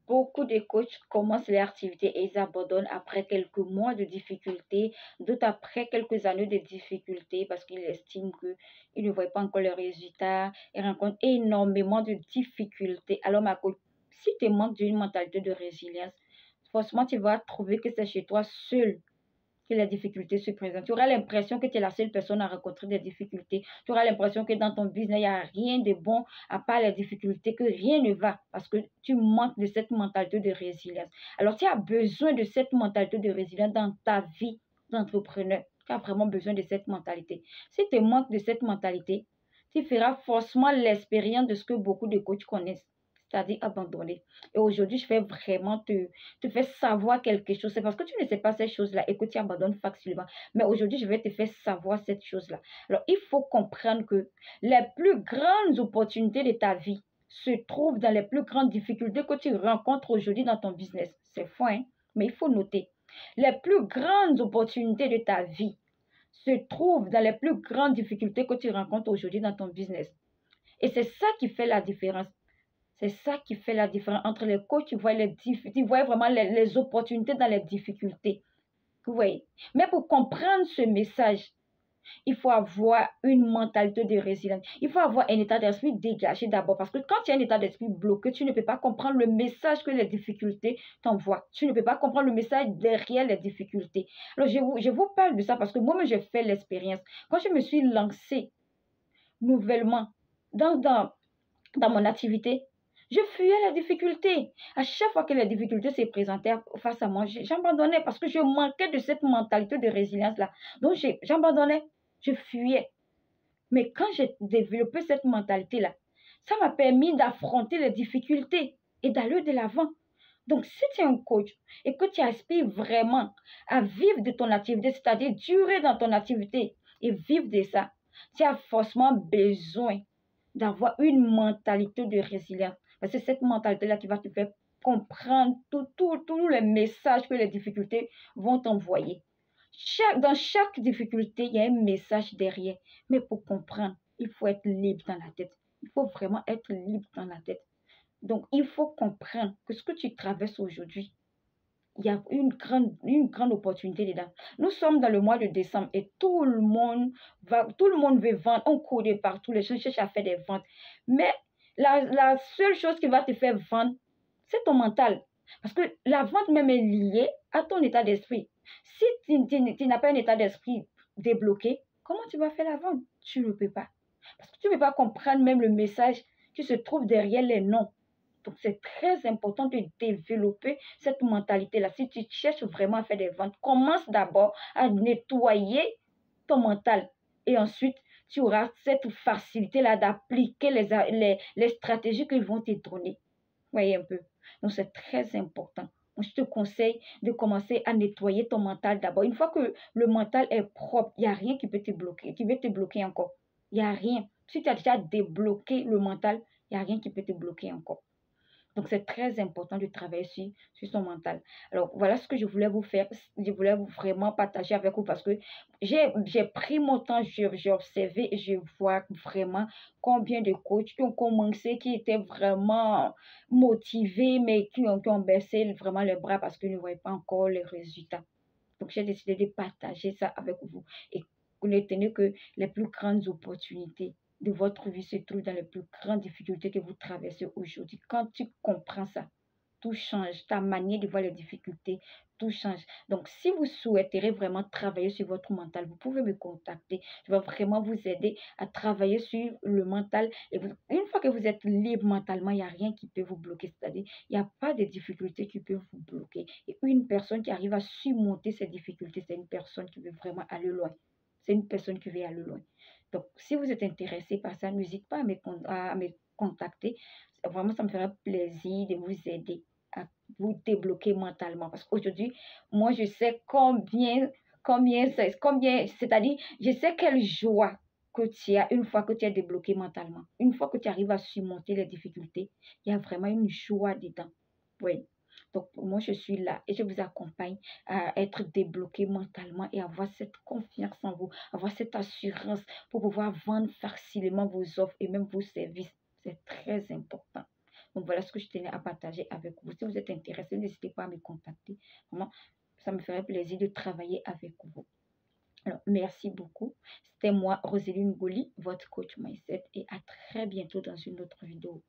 beaucoup de coachs commencent leur activité et ils abandonnent après quelques mois de difficultés, d'autres après quelques années de difficultés parce qu'ils estiment qu'ils ne voient pas encore les résultats, ils rencontrent énormément de difficultés. Alors, ma coach, si tu manques d'une mentalité de résilience, forcément, tu vas trouver que c'est chez toi seul que les difficultés se présentent. Tu auras l'impression que tu es la seule personne à rencontrer des difficultés. Tu auras l'impression que dans ton business, il n'y a rien de bon à part les difficultés, que rien ne va parce que tu manques de cette mentalité de résilience. Alors, tu as besoin de cette mentalité de résilience dans ta vie d'entrepreneur. Tu as vraiment besoin de cette mentalité. Si tu manques de cette mentalité, tu feras forcément l'expérience de ce que beaucoup de coachs connaissent, c'est-à-dire abandonner. Et aujourd'hui, je vais vraiment te faire savoir quelque chose. C'est parce que tu ne sais pas ces choses-là et que tu abandonnes facilement. Mais aujourd'hui, je vais te faire savoir cette chose-là. Alors, il faut comprendre que les plus grandes opportunités de ta vie se trouvent dans les plus grandes difficultés que tu rencontres aujourd'hui dans ton business. C'est faux, hein? Mais il faut noter. Les plus grandes opportunités de ta vie se trouvent dans les plus grandes difficultés que tu rencontres aujourd'hui dans ton business. Et c'est ça qui fait la différence. C'est ça qui fait la différence entre les coachs. Tu vois vraiment les opportunités dans les difficultés. Vous voyez. Mais pour comprendre ce message, il faut avoir une mentalité de résilience. Il faut avoir un état d'esprit dégagé d'abord. Parce que quand tu as un état d'esprit bloqué, tu ne peux pas comprendre le message que les difficultés t'envoient. Tu ne peux pas comprendre le message derrière les difficultés. Alors, je vous parle de ça parce que moi-même, j'ai fait l'expérience. Quand je me suis lancée nouvellement dans mon activité, je fuyais les difficultés. À chaque fois que les difficultés se présentaient face à moi, j'abandonnais parce que je manquais de cette mentalité de résilience-là. Donc, j'abandonnais, je fuyais. Mais quand j'ai développé cette mentalité-là, ça m'a permis d'affronter les difficultés et d'aller de l'avant. Donc, si tu es un coach et que tu aspires vraiment à vivre de ton activité, c'est-à-dire durer dans ton activité et vivre de ça, tu as forcément besoin d'avoir une mentalité de résilience. Parce que c'est cette mentalité-là qui va te faire comprendre tous les messages que les difficultés vont t'envoyer. Dans chaque difficulté, il y a un message derrière. Mais pour comprendre, il faut être libre dans la tête. Il faut vraiment être libre dans la tête. Donc, il faut comprendre que ce que tu traverses aujourd'hui, il y a une grande opportunité dedans. Nous sommes dans le mois de décembre et tout le monde veut vendre. On court de partout, les gens cherchent à faire des ventes. Mais la seule chose qui va te faire vendre, c'est ton mental. Parce que la vente même est liée à ton état d'esprit. Si tu n'as pas un état d'esprit débloqué, comment tu vas faire la vente? Tu ne peux pas. Parce que tu ne peux pas comprendre même le message qui se trouve derrière les noms. Donc, c'est très important de développer cette mentalité-là. Si tu cherches vraiment à faire des ventes, commence d'abord à nettoyer ton mental. Et ensuite, tu auras cette facilité-là d'appliquer les stratégies qu'ils vont te donner. Voyez un peu. Donc, c'est très important. Donc, je te conseille de commencer à nettoyer ton mental d'abord. Une fois que le mental est propre, il n'y a rien qui peut te bloquer, qui veut te bloquer encore. Il n'y a rien. Si tu as déjà débloqué le mental, il n'y a rien qui peut te bloquer encore. Donc, c'est très important de travailler sur son mental. Alors, voilà ce que je voulais vous faire. Je voulais vraiment partager avec vous parce que j'ai pris mon temps, j'ai observé et je vois vraiment combien de coachs qui ont commencé, qui étaient vraiment motivés, mais qui ont baissé vraiment les bras parce qu'ils ne voyaient pas encore les résultats. Donc, j'ai décidé de partager ça avec vous. Et retenez que les plus grandes opportunités de votre vie se trouvent dans les plus grandes difficultés que vous traversez aujourd'hui. Quand tu comprends ça, tout change. Ta manière de voir les difficultés, tout change. Donc, si vous souhaiterez vraiment travailler sur votre mental, vous pouvez me contacter. Je vais vraiment vous aider à travailler sur le mental. Et une fois que vous êtes libre mentalement, il n'y a rien qui peut vous bloquer. C'est-à-dire, il n'y a pas de difficultés qui peuvent vous bloquer. Et une personne qui arrive à surmonter ces difficultés, c'est une personne qui veut vraiment aller loin. C'est une personne qui veut aller loin. Donc, si vous êtes intéressé par ça, n'hésitez pas à me contacter. Vraiment, ça me fera plaisir de vous aider à vous débloquer mentalement. Parce qu'aujourd'hui, moi, je sais c'est-à-dire, je sais quelle joie que tu as une fois que tu es débloqué mentalement. Une fois que tu arrives à surmonter les difficultés, il y a vraiment une joie dedans. Oui. Donc, moi, je suis là et je vous accompagne à être débloqué mentalement et avoir cette confiance en vous, avoir cette assurance pour pouvoir vendre facilement vos offres et même vos services. C'est très important. Donc, voilà ce que je tenais à partager avec vous. Si vous êtes intéressé, n'hésitez pas à me contacter. Vraiment, ça me ferait plaisir de travailler avec vous. Alors, merci beaucoup. C'était moi, Roseline Goli, votre coach mindset, et à très bientôt dans une autre vidéo.